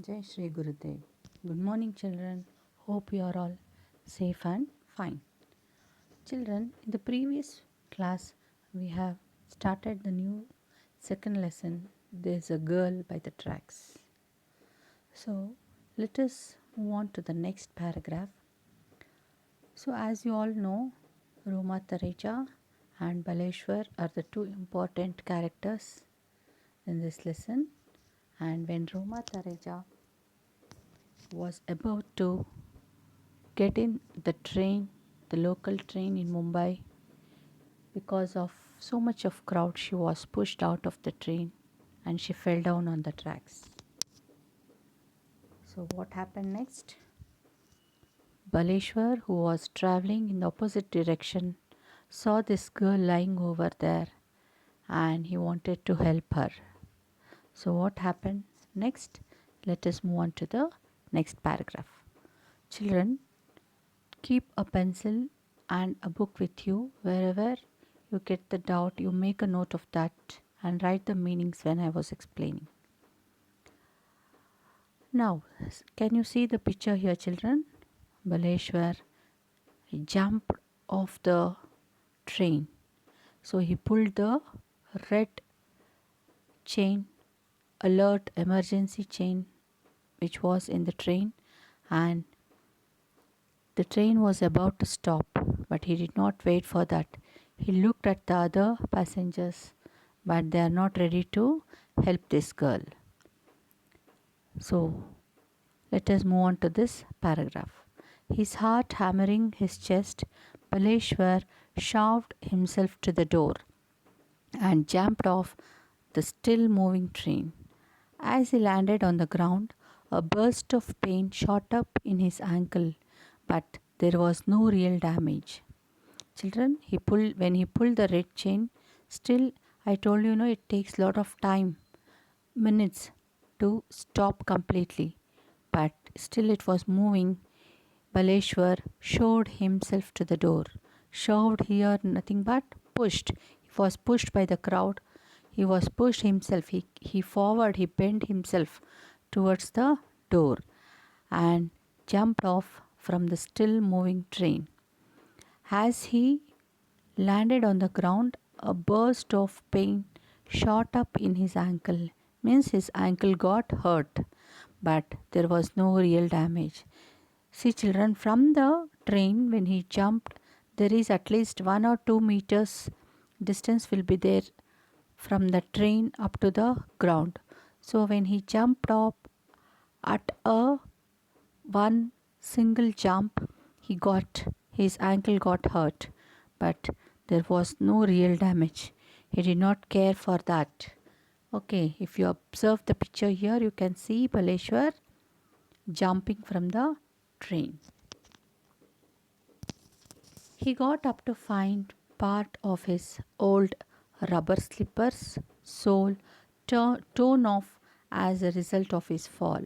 Jai Shri Gurudev. Good morning, children. Hope you are all safe and fine. Children, in the previous class, we have started the new second lesson. There's a girl by the tracks. So, let us move on to the next paragraph. So, as you all know, Roma Tareja and Baleshwar are the two important characters in this lesson. And when Roma Tareja was about to get in the train, the local train in Mumbai, because of so much of crowd, she was pushed out of the train and she fell down on the tracks. So what happened next? Baleshwar, who was traveling in the opposite direction, saw this girl lying over there and he wanted to help her. So what happened next? Let us move on to the next paragraph. Children, keep a pencil and a book with you. Wherever you get the doubt, you make a note of that and write the meanings when I was explaining. Now, can you see the picture here, children? Baleshwar jumped off the train. So he pulled the red chain, alert emergency chain, which was in the train, and the train was about to stop, but he did not wait for that. He looked at the other passengers, but they are not ready to help this girl. So, let us move on to this paragraph. His heart hammering his chest, Baleshwar shoved himself to the door and jumped off the still moving train. As he landed on the ground, a burst of pain shot up in his ankle, but there was no real damage. Children, when he pulled the red chain, still I told you, it takes lot of time, minutes to stop completely, but still it was moving. Baleshwar showed himself to the door. Shoved here nothing but pushed. He was pushed by the crowd. He was pushed himself. He bent himself towards the door and jumped off from the still moving train. As he landed on the ground, a burst of pain shot up in his ankle. Means his ankle got hurt, but there was no real damage. See, children, from the train when he jumped, there is at least 1 or 2 meters distance will be there from the train up to the ground. So when he jumped up at a one single jump, his ankle got hurt, but there was no real damage. He did not care for that. Okay, if you observe the picture here, you can see Baleshwar jumping from the train. He got up to find part of his old rubber slippers sole torn off as a result of his fall.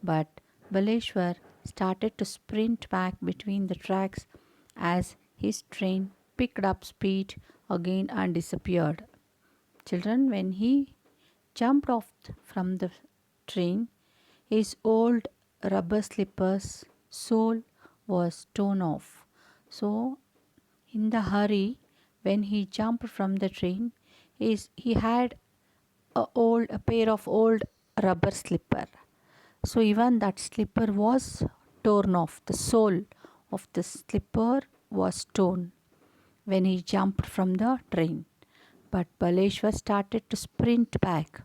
But Baleshwar started to sprint back between the tracks as his train picked up speed again and disappeared. Children, when he jumped off from the train, his old rubber slippers sole was torn off. So, in the hurry, when he jumped from the train, he had a pair of old rubber slipper. So even that slipper was torn off. The sole of the slipper was torn when he jumped from the train. But Baleshwar started to sprint back.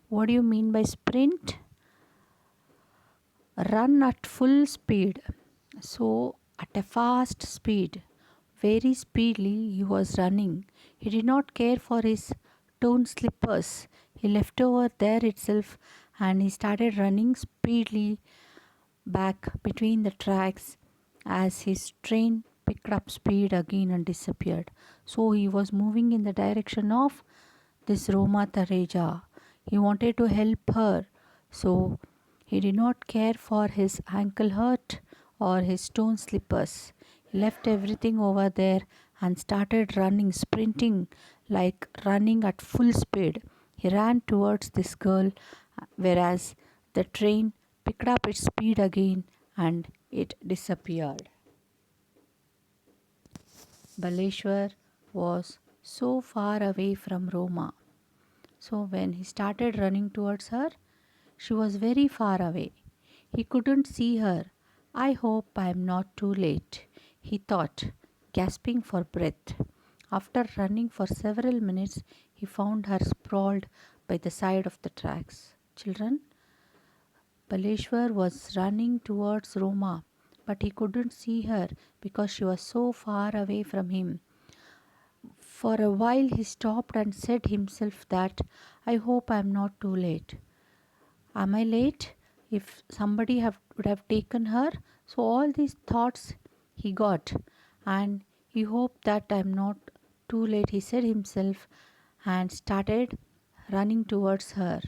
What do you mean by sprint? Run at full speed. So at a fast speed, very speedily he was running. He did not care for his torn slippers. He left over there itself and he started running speedily back between the tracks as his train picked up speed again and disappeared. So he was moving in the direction of this Roma Tareja. He wanted to help her. So he did not care for his ankle hurt or his torn slippers. He left everything over there and started running, sprinting, like running at full speed. He ran towards this girl, whereas the train picked up its speed again and it disappeared. Baleshwar was so far away from Roma. So when he started running towards her, she was very far away. He couldn't see her. I hope I am not too late, he thought, gasping for breath. After running for several minutes, he found her sprawled by the side of the tracks. Children, Baleshwar was running towards Roma, but he couldn't see her because she was so far away from him. For a while he stopped and said himself that I hope I am not too late. Am I late? If somebody would have taken her? So all these thoughts he got, and he hoped that I am not too late, he said himself, and started running towards her.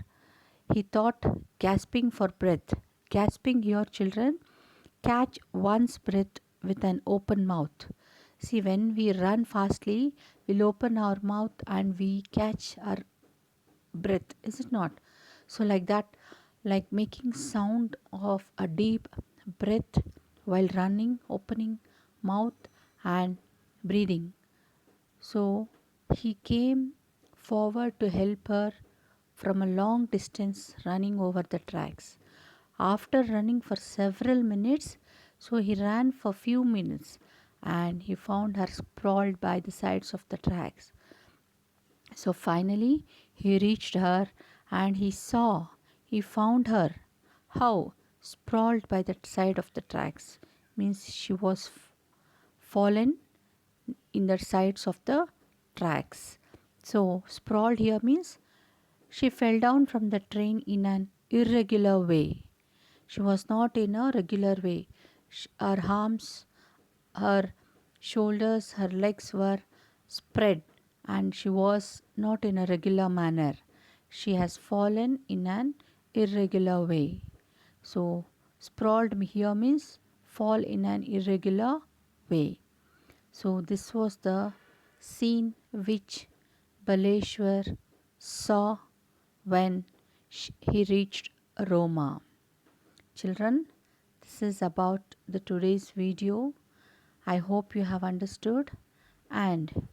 He thought, gasping for breath. Gasping here, children, catch one's breath with an open mouth. See, when we run fastly, we'll open our mouth and we catch our breath, is it not? So, like that, like making sound of a deep breath while running, opening mouth and breathing. So, he came forward to help her from a long distance running over the tracks. After running for several minutes, so he ran for few minutes and he found her sprawled by the sides of the tracks. So finally he reached her and he found her. How? Sprawled by the side of the tracks. Means she was fallen in the sides of the tracks. So sprawled here means she fell down from the train in an irregular way. She was not in a regular way. Her arms, her shoulders, her legs were spread and she was not in a regular manner. She has fallen in an irregular way. So, sprawled here means fall in an irregular way. So, this was the scene which Baleshwar saw when he reached Roma. Children, this is about the today's video. I hope you have understood, and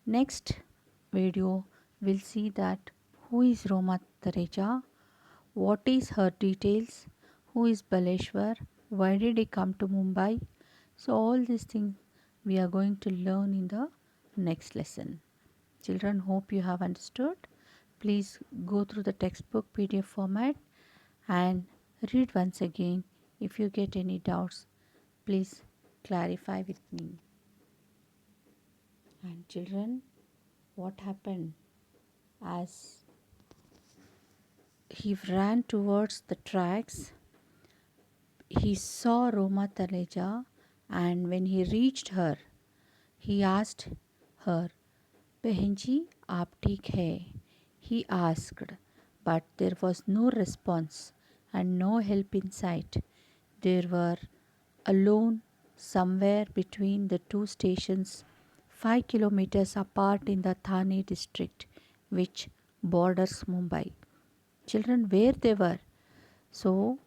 next video we'll see that who is Roma Tareja, what is her details, who is Baleshwar, why did he come to Mumbai. So all these things we are going to learn in the next lesson. Children, hope you have understood. Please go through the textbook PDF format and read once again. If you get any doubts, please clarify with me. And children, what happened? As he ran towards the tracks, he saw Roma Taleja, and when he reached her, he asked her, Behenji, aap theek hai? He asked, but there was no response and no help in sight. They were alone somewhere between the two stations, 5 kilometers apart in the Thane district, which borders Mumbai. Children, where they were? So,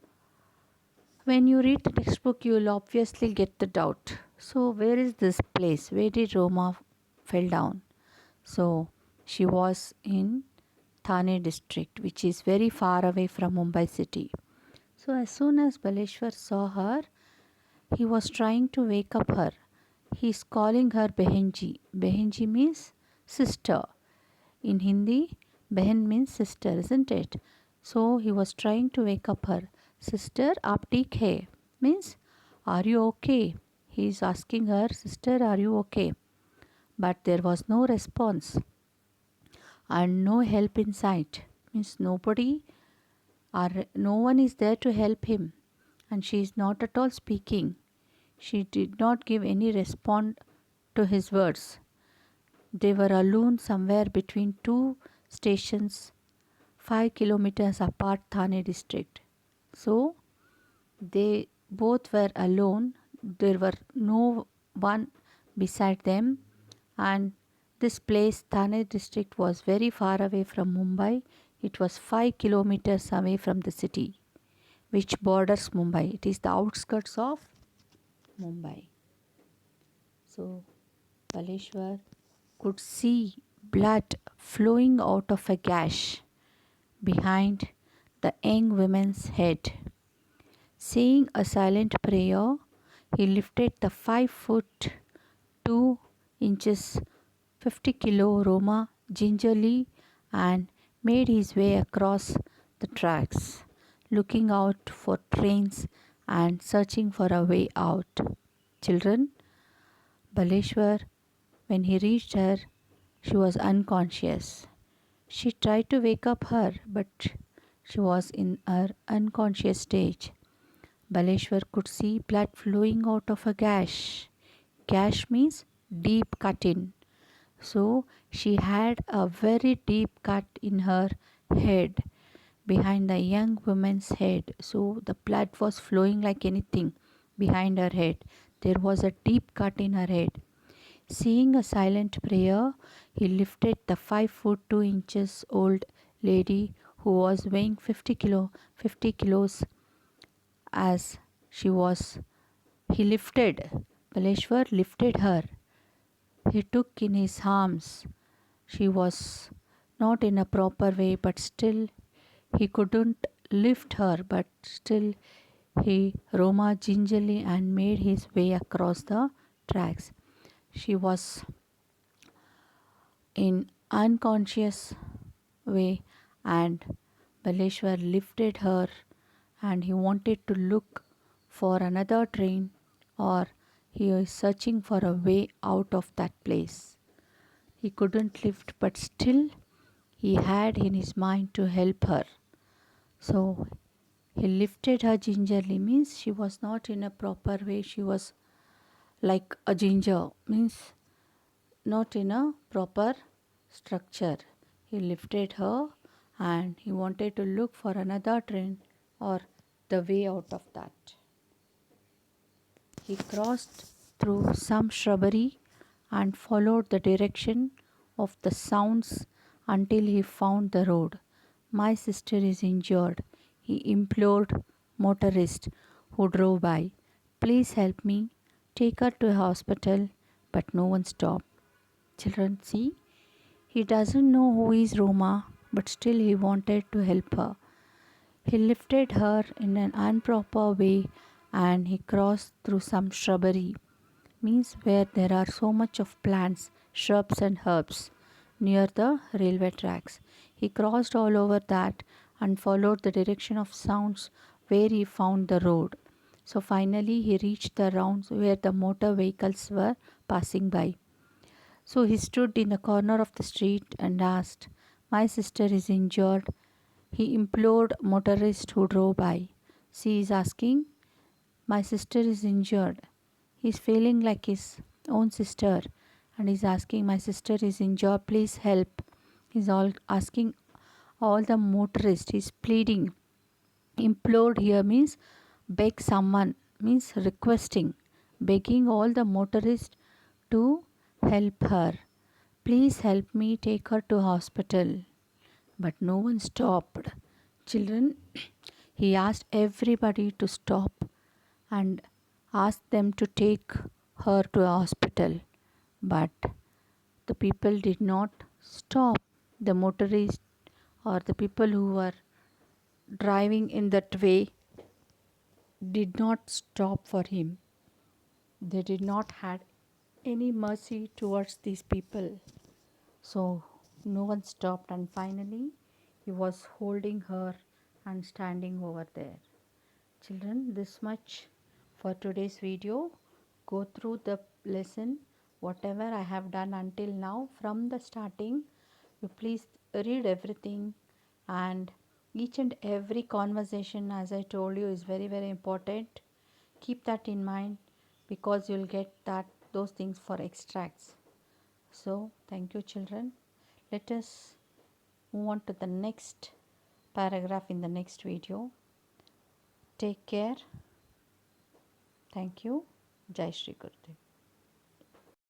when you read the textbook, you will obviously get the doubt. So, where is this place? Where did Roma fell down? So, she was in Thane district, which is very far away from Mumbai city. So, as soon as Baleshwar saw her, he was trying to wake up her. He is calling her Behenji. Behenji means sister. In Hindi, Behen means sister, isn't it? So he was trying to wake up her. Sister, aap theek hai? Means, are you okay? He is asking her, sister, are you okay? But there was no response and no help in sight. Means nobody or no one is there to help him, and she is not at all speaking. She did not give any response to his words. They were alone somewhere between two stations, 5 kilometers apart, Thane district. So they both were alone. There were no one beside them, and this place, Thane district, was very far away from Mumbai. It was 5 kilometers away from the city. which borders Mumbai. It is the outskirts of Mumbai. So Baleshwar could see blood flowing out of a gash behind the young woman's head. Saying a silent prayer, he lifted the 5 foot 2 inches 50 kilo Roma gingerly and made his way across the tracks, looking out for trains and searching for a way out. Children, Baleshwar, when he reached her, she was unconscious. She tried to wake up her, but she was in her unconscious stage. Baleshwar could see blood flowing out of a gash. Gash means deep cut in. So she had a very deep cut in her head, behind the young woman's head. So the blood was flowing like anything behind her head. There was a deep cut in her head. Saying a silent prayer, he lifted the 5 foot 2 inches old lady who was weighing 50 kilos as she was. He lifted. Baleshwar lifted her. He took in his arms. She was not in a proper way, but still he couldn't lift her, but still he Roma gingerly and made his way across the tracks. She was in unconscious way and Baleshwar lifted her and he wanted to look for another train or he was searching for a way out of that place. He couldn't lift, but still he had in his mind to help her. So he lifted her gingerly, means she was not in a proper way. She was like a ginger, means not in a proper structure. He lifted her and he wanted to look for another train or the way out of that. He crossed through some shrubbery and followed the direction of the sounds until he found the road. My sister is injured, he implored motorist who drove by. Please help me, take her to a hospital, but no one stopped. Children, see, he doesn't know who is Roma, but still he wanted to help her. He lifted her in an improper way and he crossed through some shrubbery, means where there are so much of plants, shrubs and herbs near the railway tracks. He crossed all over that and followed the direction of sounds where he found the road. So finally he reached the rounds where the motor vehicles were passing by. So he stood in the corner of the street and asked, my sister is injured. He implored motorist who drove by. She is asking, my sister is injured. He is feeling like his own sister and is asking, my sister is injured, please help. He's all asking all the motorists, he's pleading. Implored here means beg someone, means requesting, begging all the motorists to help her. Please help me take her to hospital. But no one stopped. Children, he asked everybody to stop and asked them to take her to a hospital. But the people did not stop. The motorists or the people who were driving in that way did not stop for him. They did not had any mercy towards these people. So no one stopped and finally he was holding her and standing over there. Children, this much for today's video. Go through the lesson, whatever I have done until now from the starting. You please read everything and each and every conversation, as I told you, is very very important. Keep that in mind because you'll get those things for extracts. So thank you children. Let us move on to the next paragraph in the next video. Take care. Thank you. Jai Shri Gurudev.